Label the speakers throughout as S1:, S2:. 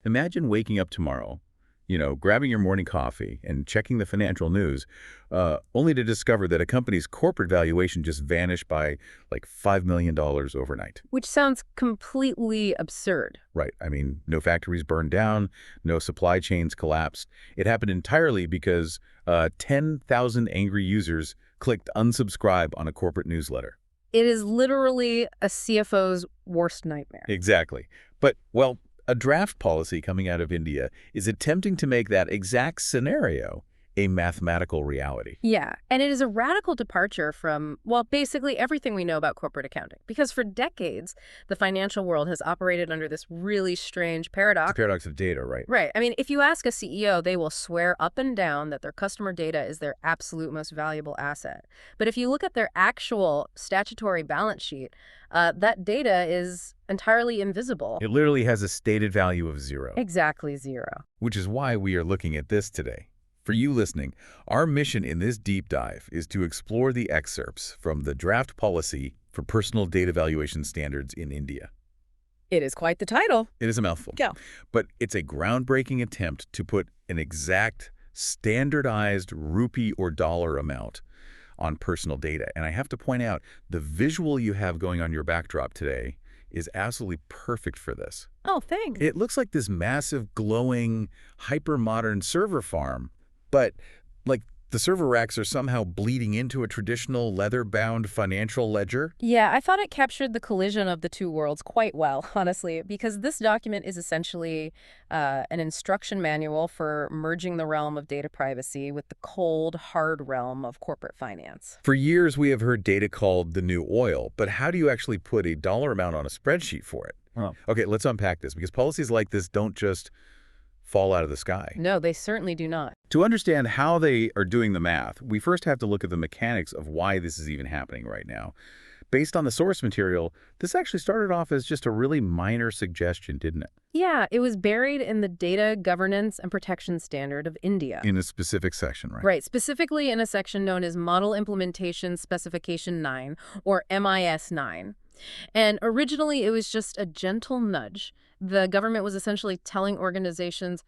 S1: Imagine waking up tomorrow, grabbing your morning coffee and checking the financial news, only to discover that a company's corporate valuation just vanished by like $5 million overnight.
S2: Which sounds completely absurd.
S1: Right. I mean, no factories burned down, no supply chains collapsed. It happened entirely because 10,000 angry users clicked unsubscribe on a corporate newsletter.
S2: It is literally a CFO's worst nightmare.
S1: Exactly. But, well, a draft policy coming out of India is attempting to make that exact scenario a mathematical reality.
S2: Yeah, and it is a radical departure from, well, basically everything we know about corporate accounting. Because for decades, the financial world has operated under this really strange
S1: It's
S2: paradox.
S1: the paradox of data, right?
S2: Right. I mean, if you ask a CEO, they will swear up and down that their customer data is their absolute most valuable asset. But if you look at their actual statutory balance sheet, that data is entirely invisible.
S1: It literally has a stated value of zero,
S2: Exactly zero.
S1: which is why we are looking at this today. For you listening, our mission in this deep dive is to explore the excerpts from the draft policy for personal data valuation standards in India.
S2: It is quite the title.
S1: It is a mouthful.
S2: Yeah.
S1: But it's a groundbreaking attempt to put an exact, standardized rupee or dollar amount on personal data. And I have to point out, the visual you have going on your backdrop today is absolutely perfect for this.
S2: Oh, thanks.
S1: It looks like this massive, glowing, hyper-modern server farm, but like the server racks are somehow bleeding into a traditional leather-bound financial ledger.
S2: Yeah, I thought it captured the collision of the two worlds quite well, honestly, because this document is essentially an instruction manual for merging the realm of data privacy with the cold, hard realm of corporate finance.
S1: For years, we have heard data called the new oil, but how do you actually put a dollar amount on a spreadsheet for it?
S2: Oh.
S1: Okay, let's unpack this, because policies like this don't just fall out of the sky.
S2: No, they certainly do not.
S1: To understand how they are doing the math, we first have to look at the mechanics of why this is even happening right now. Based on the source material, this actually started off as just a really minor suggestion, didn't it?
S2: Yeah, it was buried in the Data Governance and Protection Standard of India.
S1: In a specific section, right?
S2: Right, specifically in a section known as Model Implementation Specification 9, or MIS 9. And originally, it was just a gentle nudge. The government was essentially telling organizations,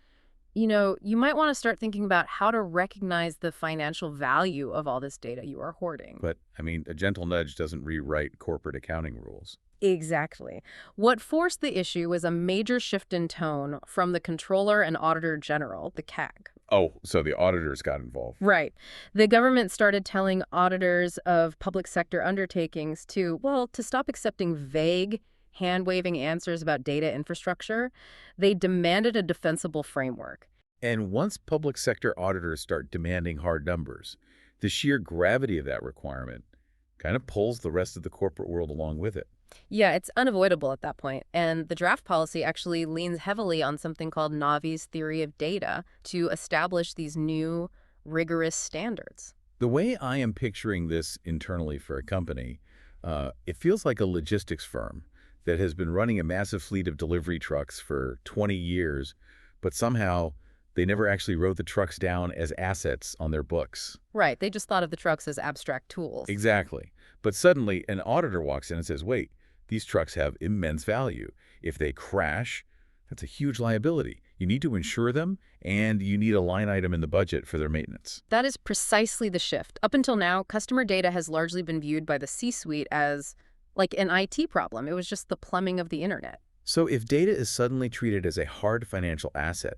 S2: you might want to start thinking about how to recognize the financial value of all this data you are hoarding.
S1: But, I mean, a gentle nudge doesn't rewrite corporate accounting rules.
S2: Exactly. What forced the issue was a major shift in tone from the Comptroller and Auditor General, the CAG.
S1: Oh, so the auditors got involved.
S2: Right. The government started telling auditors of public sector undertakings to stop accepting vague, hand-waving answers about data infrastructure. They demanded a defensible framework.
S1: And once public sector auditors start demanding hard numbers, the sheer gravity of that requirement kind of pulls the rest of the corporate world along with it.
S2: Yeah, it's unavoidable at that point. And the draft policy actually leans heavily on something called Navi's theory of data to establish these new, rigorous standards.
S1: The way I am picturing this internally for a company, it feels like a logistics firm that has been running a massive fleet of delivery trucks for 20 years, but somehow they never actually wrote the trucks down as assets on their books.
S2: Right, they just thought of the trucks as abstract tools.
S1: Exactly. But suddenly an auditor walks in and says, wait, these trucks have immense value. If they crash, that's a huge liability. You need to insure them, and you need a line item in the budget for their maintenance.
S2: That is precisely the shift. Up until now, customer data has largely been viewed by the C-suite as like an IT problem. It was just the plumbing of the internet.
S1: So if data is suddenly treated as a hard financial asset,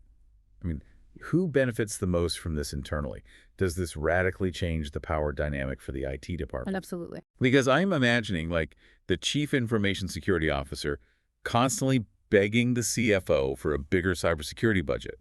S1: I mean, who benefits the most from this internally? Does this radically change the power dynamic for the IT department?
S2: Absolutely.
S1: Because I'm imagining like the chief information security officer constantly begging the CFO for a bigger cybersecurity budget.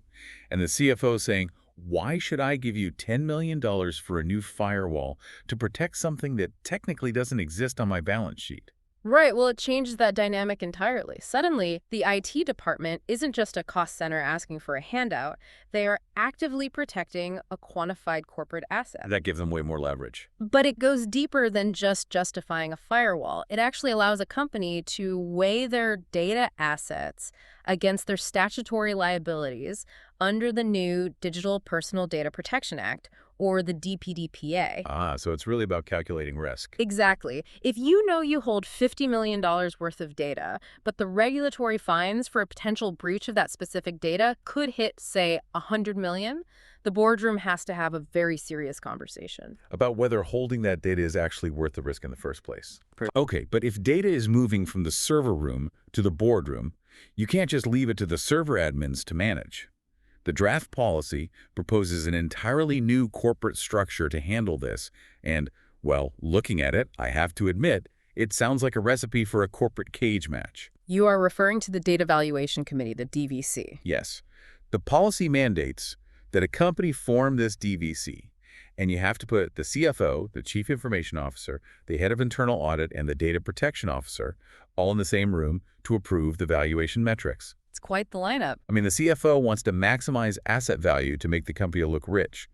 S1: And the CFO saying, why should I give you $10 million for a new firewall to protect something that technically doesn't exist on my balance sheet?
S2: Right, well, it changes that dynamic entirely. Suddenly, the IT department isn't just a cost center asking for a handout. They are actively protecting a quantified corporate asset.
S1: That gives them way more leverage.
S2: But it goes deeper than just justifying a firewall. It actually allows a company to weigh their data assets against their statutory liabilities under the new Digital Personal Data Protection Act, or the DPDPA.
S1: Ah, so it's really about calculating risk.
S2: Exactly. If you know you hold $50 million worth of data, but the regulatory fines for a potential breach of that specific data could hit, say, $100 million, the boardroom has to have a very serious conversation.
S1: About whether holding that data is actually worth the risk in the first place. Okay, but if data is moving from the server room to the boardroom, you can't just leave it to the server admins to manage. The draft policy proposes an entirely new corporate structure to handle this, and, well, looking at it, I have to admit, it sounds like a recipe for a corporate cage match.
S2: You are referring to the Data Valuation Committee, the DVC.
S1: Yes. The policy mandates that a company form this DVC, and you have to put the CFO, the Chief Information Officer, the Head of Internal Audit, and the Data Protection Officer all in the same room to approve the valuation metrics.
S2: It's quite the lineup.
S1: I mean, the CFO wants to maximize asset value to make the company look rich.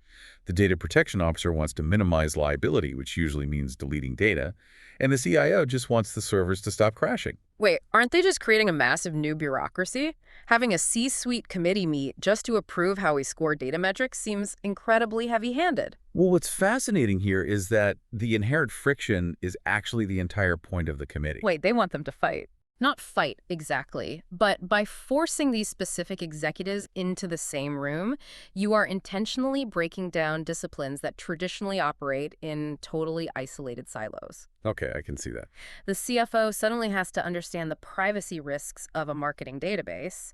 S1: The Data Protection Officer wants to minimize liability, which usually means deleting data. And the CIO just wants the servers to stop crashing.
S2: Wait, aren't they just creating a massive new bureaucracy? Having a C-suite committee meet just to approve how we score data metrics seems incredibly heavy-handed.
S1: Well, what's fascinating here is that the inherent friction is actually the entire point of the committee.
S2: Wait, they want them to fight. Not fight, exactly, but by forcing these specific executives into the same room, you are intentionally breaking down disciplines that traditionally operate in totally isolated silos.
S1: Okay, I can see that.
S2: The CFO suddenly has to understand the privacy risks of a marketing database.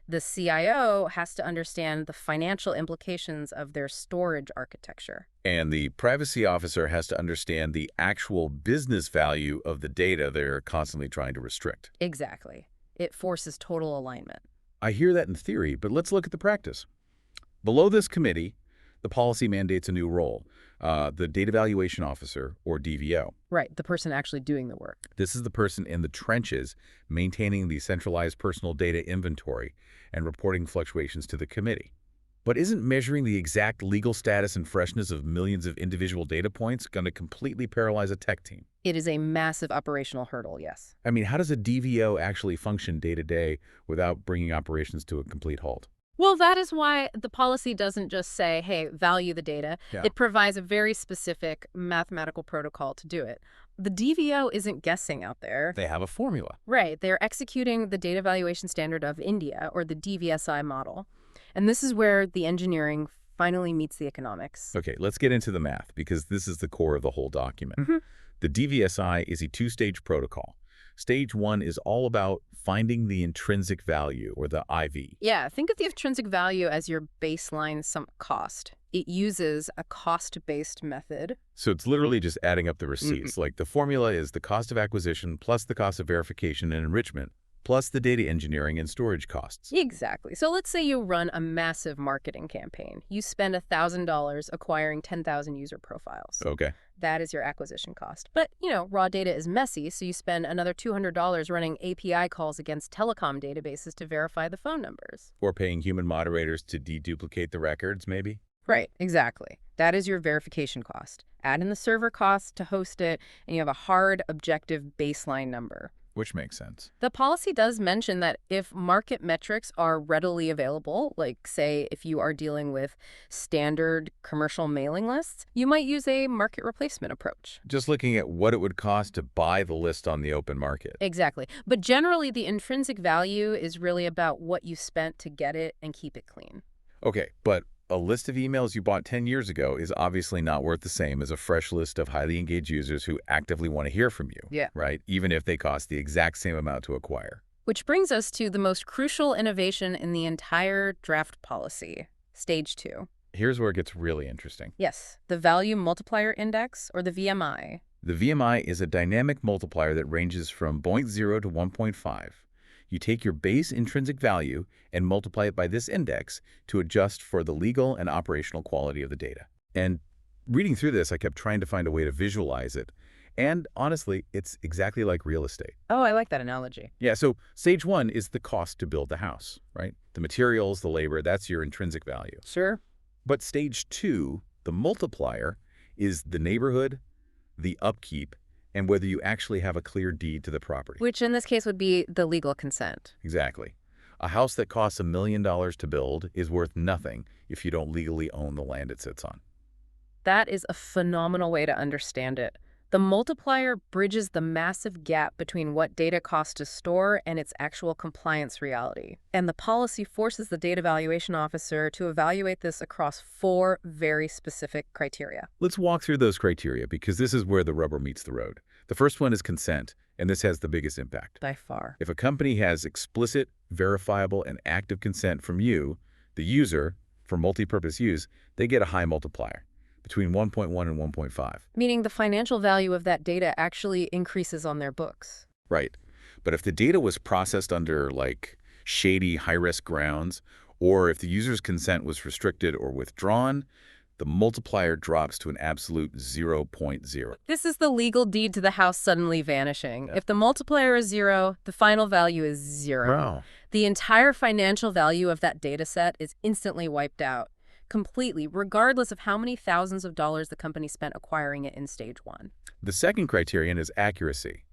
S2: The CIO has to understand the financial implications of their storage architecture.
S1: And the privacy officer has to understand the actual business value of the data they're constantly trying to restrict.
S2: Exactly. It forces total alignment.
S1: I hear that in theory, but let's look at the practice. Below this committee, the policy mandates a new role, the Data Valuation Officer, or DVO.
S2: Right, the person actually doing the work.
S1: This is the person in the trenches maintaining the centralized personal data inventory and reporting fluctuations to the committee. But isn't measuring the exact legal status and freshness of millions of individual data points going to completely paralyze a tech team?
S2: It is a massive operational hurdle, yes.
S1: I mean, how does a DVO actually function day to day without bringing operations to a complete halt?
S2: Well, that is why the policy doesn't just say, hey, value the data.
S1: Yeah.
S2: It provides a very specific mathematical protocol to do it. The DVO isn't guessing out there.
S1: They have a formula.
S2: Right. They're executing the Data Valuation Standard of India, or the DVSI model. And this is where the engineering finally meets the economics.
S1: Okay, let's get into the math, because this is the core of the whole document.
S2: Mhm.
S1: The DVSI is a two-stage protocol. Stage 1 is all about finding the intrinsic value, or the IV.
S2: Yeah, think of the intrinsic value as your baseline sunk cost. It uses a cost-based method.
S1: So it's literally just adding up the receipts. Like the formula is the cost of acquisition plus the cost of verification and enrichment, plus the data engineering and storage costs.
S2: Exactly. So let's say you run a massive marketing campaign. You spend $1,000 acquiring 10,000 user profiles.
S1: Okay.
S2: That is your acquisition cost. But, raw data is messy, so you spend another $200 running API calls against telecom databases to verify the phone numbers.
S1: Or paying human moderators to deduplicate the records, maybe?
S2: Right, exactly. That is your verification cost. Add in the server cost to host it, and you have a hard, objective baseline number.
S1: Which makes sense.
S2: The policy does mention that if market metrics are readily available, like, say, if you are dealing with standard commercial mailing lists, you might use a market replacement approach.
S1: Just looking at what it would cost to buy the list on the open market.
S2: Exactly. But generally, the intrinsic value is really about what you spent to get it and keep it clean.
S1: Okay, but a list of emails you bought 10 years ago is obviously not worth the same as a fresh list of highly engaged users who actively want to hear from you.
S2: Yeah.
S1: Right? Even if they cost the exact same amount to acquire.
S2: Which brings us to the most crucial innovation in the entire draft policy, Stage 2.
S1: Here's where it gets really interesting.
S2: Yes, the Value Multiplier Index, or the VMI.
S1: The VMI is a dynamic multiplier that ranges from 0.0 to 1.5. You take your base intrinsic value and multiply it by this index to adjust for the legal and operational quality of the data. And reading through this, I kept trying to find a way to visualize it. And honestly, it's exactly like real estate.
S2: Oh, I like that analogy.
S1: Yeah, so stage 1 is the cost to build the house, right? The materials, the labor, that's your intrinsic value.
S2: Sure.
S1: But stage 2, the multiplier, is the neighborhood, the upkeep, and whether you actually have a clear deed to the property.
S2: Which in this case would be the legal consent.
S1: Exactly. A house that costs $1 million to build is worth nothing if you don't legally own the land it sits on.
S2: That is a phenomenal way to understand it. The multiplier bridges the massive gap between what data costs to store and its actual compliance reality. And the policy forces the data valuation officer to evaluate this across 4 very specific criteria.
S1: Let's walk through those criteria because this is where the rubber meets the road. The first one is consent, and this has the biggest impact.
S2: By far.
S1: If a company has explicit, verifiable, and active consent from you, the user, for multi-purpose use, they get a high multiplier, between 1.1 and 1.5.
S2: Meaning the financial value of that data actually increases on their books.
S1: Right. But if the data was processed under, like, shady, high-risk grounds, or if the user's consent was restricted or withdrawn, the multiplier drops to an absolute 0.0.
S2: This is the legal deed to the house suddenly vanishing. If the multiplier is 0, the final value is 0.
S1: Wow.
S2: The entire financial value of that data set is instantly wiped out, completely, regardless of how many thousands of dollars the company spent acquiring it in stage 1.
S1: The second criterion is accuracy.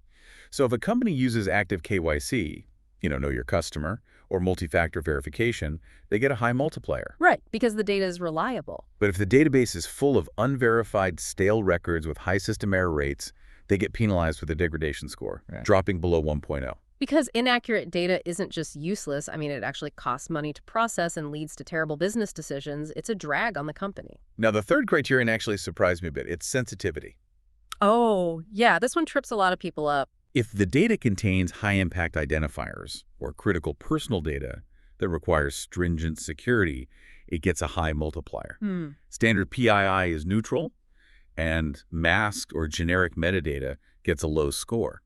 S1: So if a company uses active KYC, know your customer, or multi-factor verification, they get a high multiplier.
S2: Right, because the data is reliable.
S1: But if the database is full of unverified, stale records with high system error rates, they get penalized with a degradation score, dropping below 1.0.
S2: Because inaccurate data isn't just useless, it actually costs money to process and leads to terrible business decisions. It's a drag on the company.
S1: Now, the third criterion actually surprised me a bit. It's sensitivity.
S2: Oh, yeah, this one trips a lot of people up.
S1: If the data contains high-impact identifiers or critical personal data that requires stringent security, it gets a high multiplier. Standard PII is neutral, and masked or generic metadata gets a low score.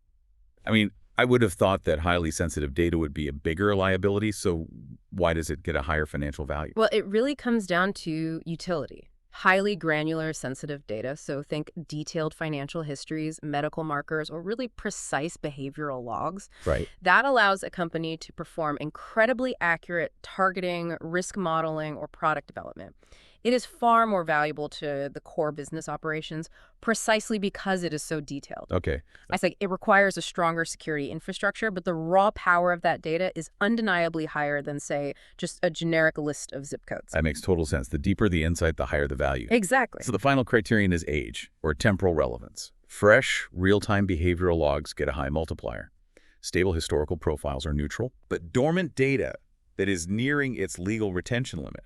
S1: I would have thought that highly sensitive data would be a bigger liability, so why does it get a higher financial value?
S2: Well, it really comes down to utility. Highly granular, sensitive data, so think detailed financial histories, medical markers, or really precise behavioral logs.
S1: Right.
S2: That allows a company to perform incredibly accurate targeting, risk modeling, or product development. It is far more valuable to the core business operations precisely because it is so detailed.
S1: Okay.
S2: I say it requires a stronger security infrastructure, but the raw power of that data is undeniably higher than, say, just a generic list of zip codes.
S1: That makes total sense. The deeper the insight, the higher the value.
S2: Exactly.
S1: So the final criterion is age, or temporal relevance. Fresh, real-time behavioral logs get a high multiplier. Stable historical profiles are neutral, but dormant data that is nearing its legal retention limit,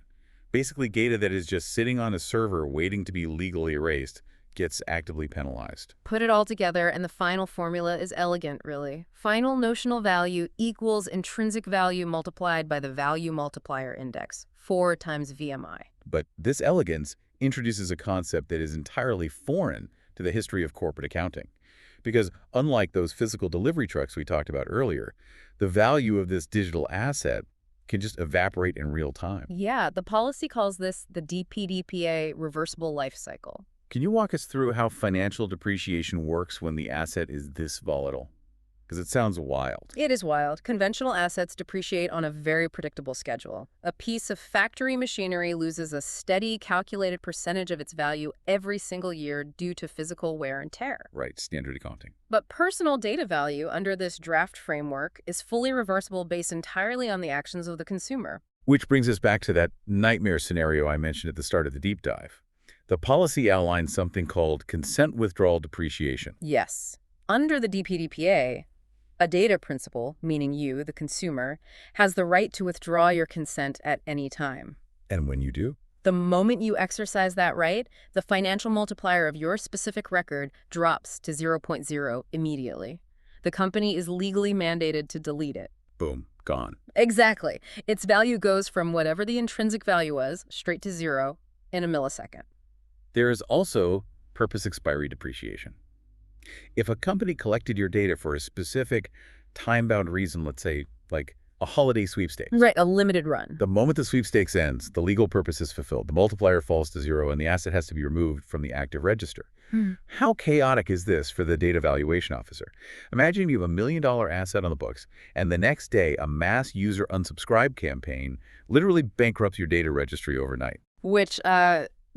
S1: basically data that is just sitting on a server waiting to be legally erased, gets actively penalized.
S2: Put it all together, and the final formula is elegant, really. Final notional value equals intrinsic value multiplied by the value multiplier index, 4 times VMI.
S1: But this elegance introduces a concept that is entirely foreign to the history of corporate accounting. Because unlike those physical delivery trucks we talked about earlier, the value of this digital asset can just evaporate in real time.
S2: Yeah, the policy calls this the DPDPA reversible life cycle.
S1: Can you walk us through how financial depreciation works when the asset is this volatile? Because it sounds wild.
S2: It is wild. Conventional assets depreciate on a very predictable schedule. A piece of factory machinery loses a steady, calculated percentage of its value every single year due to physical wear and tear.
S1: Right, standard accounting.
S2: But personal data value under this draft framework is fully reversible based entirely on the actions of the consumer.
S1: Which brings us back to that nightmare scenario I mentioned at the start of the deep dive. The policy outlines something called consent withdrawal depreciation.
S2: Yes. Under the DPDPA, a data principal, meaning you, the consumer, has the right to withdraw your consent at any time.
S1: And when you do?
S2: The moment you exercise that right, the financial multiplier of your specific record drops to 0.0 immediately. The company is legally mandated to delete it.
S1: Boom, gone.
S2: Exactly. Its value goes from whatever the intrinsic value was, straight to 0, in a millisecond.
S1: There is also purpose expiry depreciation. If a company collected your data for a specific time-bound reason, let's say, like a holiday sweepstakes.
S2: Right, a limited run.
S1: The moment the sweepstakes ends, the legal purpose is fulfilled. The multiplier falls to 0, and the asset has to be removed from the active register. How chaotic is this for the data valuation officer? Imagine you have $1 million asset on the books, and the next day, a mass user unsubscribe campaign literally bankrupts your data registry overnight.
S2: Which,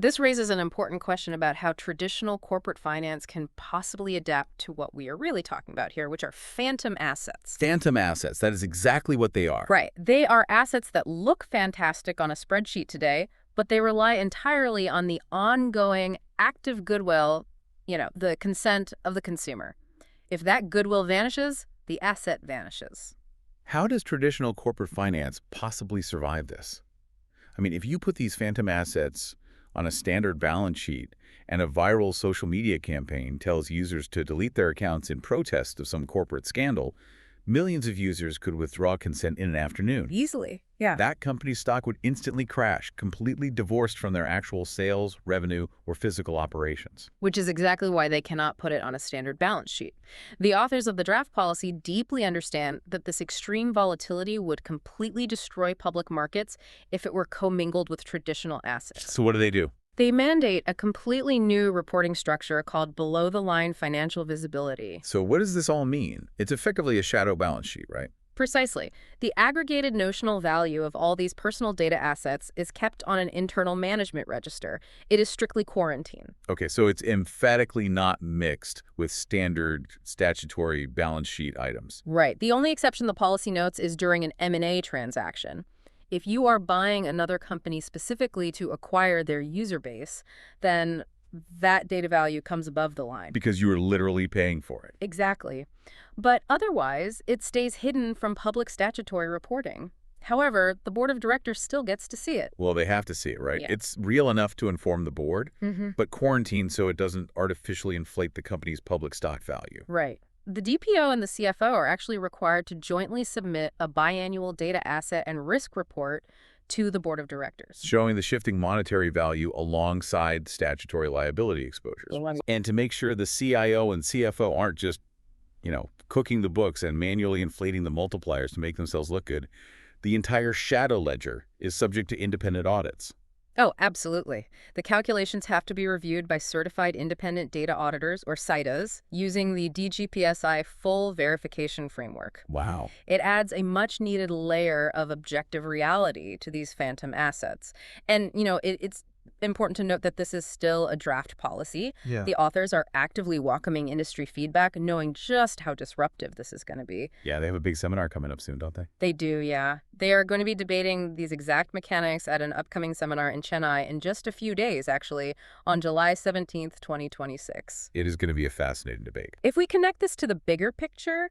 S2: This raises an important question about how traditional corporate finance can possibly adapt to what we are really talking about here, which are phantom assets.
S1: Phantom assets, that is exactly what they are.
S2: Right. They are assets that look fantastic on a spreadsheet today, but they rely entirely on the ongoing active goodwill, the consent of the consumer. If that goodwill vanishes, the asset vanishes.
S1: How does traditional corporate finance possibly survive this? I mean, if you put these phantom assets on a standard balance sheet and a viral social media campaign tells users to delete their accounts in protest of some corporate scandal, millions of users could withdraw consent in an afternoon.
S2: Easily, yeah.
S1: That company's stock would instantly crash, completely divorced from their actual sales, revenue, or physical operations.
S2: Which is exactly why they cannot put it on a standard balance sheet. The authors of the draft policy deeply understand that this extreme volatility would completely destroy public markets if it were commingled with traditional assets.
S1: So what do?
S2: They mandate a completely new reporting structure called below-the-line financial visibility.
S1: So what does this all mean? It's effectively a shadow balance sheet, right?
S2: Precisely. The aggregated notional value of all these personal data assets is kept on an internal management register. It is strictly quarantined.
S1: Okay, so it's emphatically not mixed with standard statutory balance sheet items.
S2: Right. The only exception the policy notes is during an M&A transaction. If you are buying another company specifically to acquire their user base, then that data value comes above the line.
S1: Because you are literally paying for it.
S2: Exactly. But otherwise, it stays hidden from public statutory reporting. However, the board of directors still gets to see it.
S1: Well, they have to see it, right?
S2: Yeah.
S1: It's real enough to inform the board, but quarantined so it doesn't artificially inflate the company's public stock value.
S2: Right. The DPO and the CFO are actually required to jointly submit a biannual data asset and risk report to the board of directors.
S1: Showing the shifting monetary value alongside statutory liability exposures. And to make sure the CIO and CFO aren't just, cooking the books and manually inflating the multipliers to make themselves look good, the entire shadow ledger is subject to independent audits.
S2: Oh, absolutely. The calculations have to be reviewed by certified independent data auditors, or CIDAs, using the DGPSI full verification framework.
S1: Wow.
S2: It adds a much-needed layer of objective reality to these phantom assets. And, it's important to note that this is still a draft policy.
S1: Yeah.
S2: The authors are actively welcoming industry feedback, knowing just how disruptive this is going to be.
S1: Yeah, they have a big seminar coming up soon, don't they?
S2: They do, yeah. They are going to be debating these exact mechanics at an upcoming seminar in Chennai in just a few days, actually, on July 17th, 2026.
S1: It is going to be a fascinating debate.
S2: If we connect this to the bigger picture,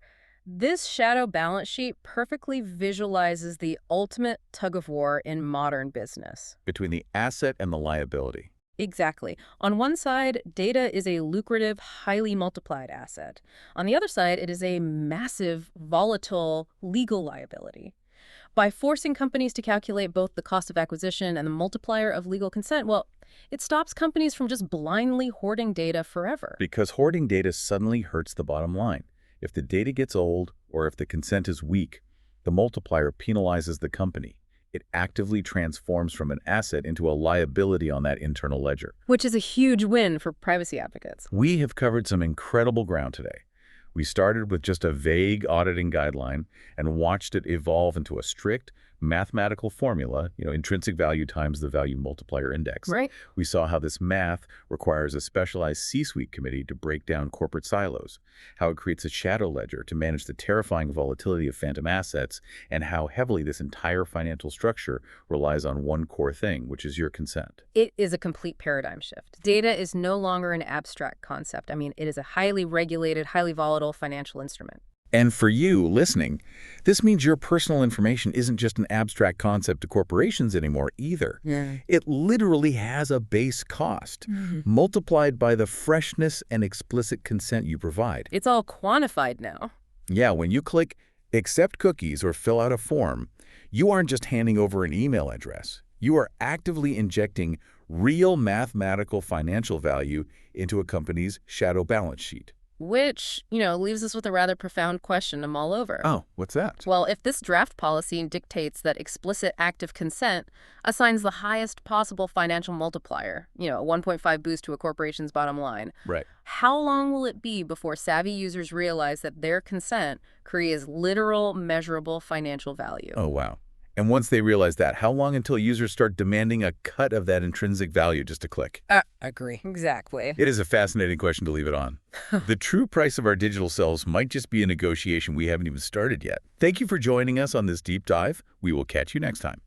S2: this shadow balance sheet perfectly visualizes the ultimate tug-of-war in modern business.
S1: Between the asset and the liability.
S2: Exactly. On one side, data is a lucrative, highly multiplied asset. On the other side, it is a massive, volatile legal liability. By forcing companies to calculate both the cost of acquisition and the multiplier of legal consent, well, it stops companies from just blindly hoarding data forever.
S1: Because hoarding data suddenly hurts the bottom line. If the data gets old or if the consent is weak, the multiplier penalizes the company. It actively transforms from an asset into a liability on that internal ledger.
S2: Which is a huge win for privacy advocates.
S1: We have covered some incredible ground today. We started with just a vague auditing guideline and watched it evolve into a strict mathematical formula, intrinsic value times the value multiplier index.
S2: Right.
S1: We saw how this math requires a specialized C-suite committee to break down corporate silos, how it creates a shadow ledger to manage the terrifying volatility of phantom assets, and how heavily this entire financial structure relies on one core thing, which is your consent.
S2: It is a complete paradigm shift. Data is no longer an abstract concept. It is a highly regulated, highly volatile financial instrument.
S1: And for you listening, this means your personal information isn't just an abstract concept to corporations anymore either.
S2: Yeah.
S1: It literally has a base cost, multiplied by the freshness and explicit consent you provide.
S2: It's all quantified now.
S1: Yeah, when you click Accept Cookies or fill out a form, you aren't just handing over an email address. You are actively injecting real mathematical financial value into a company's shadow balance sheet.
S2: Which, leaves us with a rather profound question to mull over.
S1: Oh, what's that?
S2: Well, if this draft policy dictates that explicit active consent assigns the highest possible financial multiplier, a 1.5 boost to a corporation's bottom line,
S1: Right.
S2: how long will it be before savvy users realize that their consent creates literal, measurable financial value?
S1: Oh, wow. And once they realize that, how long until users start demanding a cut of that intrinsic value just to click?
S3: Agree. Exactly.
S1: It is a fascinating question to leave it on. The true price of our digital selves might just be a negotiation we haven't even started yet. Thank you for joining us on this deep dive. We will catch you next time.